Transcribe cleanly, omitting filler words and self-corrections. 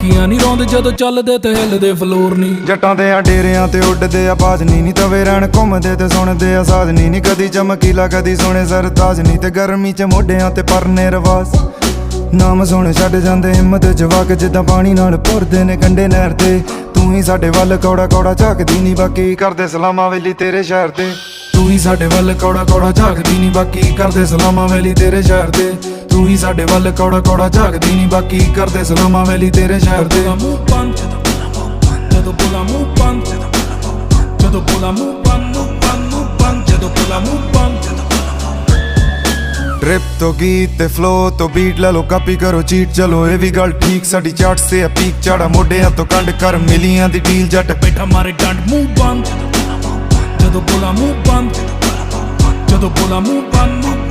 ਚੌਂਕੀਆਂ ਨਹੀਂ ਰੋਂਦੇ ਜਦੋਂ ਚੱਲਦੇ ਤੇ ਹਿੱਲਦੇ ਫਲੋਰ ਨਹੀਂ। ਜੱਟਾਂ ਦੇ ਆ ਡੇਰਿਆਂ ਤੇ ਉੱਡਦੇ ਆ ਬਾਜਨੀ ਨੀ, ਤਵੇ ਰਹਿਣ ਘੁੰਮਦੇ ਤੇ ਸੁਣਦੇ ਆ ਸਾਜਨੀ ਨੀ। ਕਦੀ ਚਮਕੀਲਾ ਕਦੀ ਸੋਹਣੇ ਸਰਤਾਜ ਨੀ, ਤੇ ਗਰਮੀ ਚ ਮੋਢਿਆਂ ਤੇ ਪਰਨੇ ਰਵਾਸ। ਨਾਮ ਸੁਣ ਛੱਡ ਜਾਂਦੇ ਹਿੰਮਤ ਜਵਾਕ, ਜਿੱਦਾਂ ਪਾਣੀ ਨਾਲ ਭੁਰਦੇ ਨੇ ਕੰਢੇ ਨਹਿਰ ਤੇ। ਤੂੰ ਹੀ ਸਾਡੇ ਵੱਲ ਕੌੜਾ ਕੌੜਾ ਝਾਕਦੀ ਨੀ, ਬਾਕੀ ਕਰਦੇ ਸਲਾਮਾਂ ਵੇਲੀ ਤੇਰੇ ਸ਼ਹਿਰ ਤੇ। ਤੂੰ ਹੀ ਸਾਡੇ ਵੱਲ ਕੌੜਾ ਕੌੜਾ ਝਾਕਦੀ ਨੀ, ਬਾਕੀ ਕਰਦੇ ਸਲਾਮਾਂ ਵੇਲੀ ਤੇਰੇ ਸ਼ਹਿਰ ਤੇ। ਤੂੰ ਹੀ ਸਾਡੇ ਵੱਲ ਕੌੜਾ ਕੌੜਾ ਝਾਕਦੀ ਨੀ, ਬਾਕੀ ਕਰਦੇ ਸਲਾਮਾਂ ਵੇਲੀ ਤੇਰੇ ਸ਼ਹਿਰ ਤੇ। ਮੂੰਹ ਬੰਦ ਜਦੋਂ ਬੋਲਾ ਮੂੰਹ ਬੰਦ, ਜਦੋਂ ਬੋਲਾ ਮੂੰਹ ਬੰਦ, ਮੂੰਹ ਬੰਦ ਜਦੋਂ ਬੋਲਾ ਮੂੰਹ ਬੰਦ। ਡ੍ਰਿਪ ਤੋਂ ਗੀਤ ਤੇ ਫਲੋ ਤੋਂ ਬੀਟ ਲੈ ਲੋ, ਕਾਪੀ ਕਰੋ ਚੀਟ ਚਲੋ ਇਹ ਵੀ ਗੱਲ ਠੀਕ। ਸਾਡੀ ਚਾਰਟ ਤੇ ਆ ਪੀਕ ਚਾੜਾ, ਮੋਢਿਆਂ ਤੋਂ ਕੰਡ ਕਰ ਮਿਲੀਆਂ ਦੀ ਡੀਲ। ਜੱਟ ਬੈਠਾ ਮਾਰੇ ਡੰਡ ਮੂੰਹ ਬੰਦ ਜਦੋਂ ਬੋਲਾ ਮੂੰਹ ਬੰਦ, ਜਦੋਂ ਬੋਲਾ ਮੂੰਹ ਬੰਦ।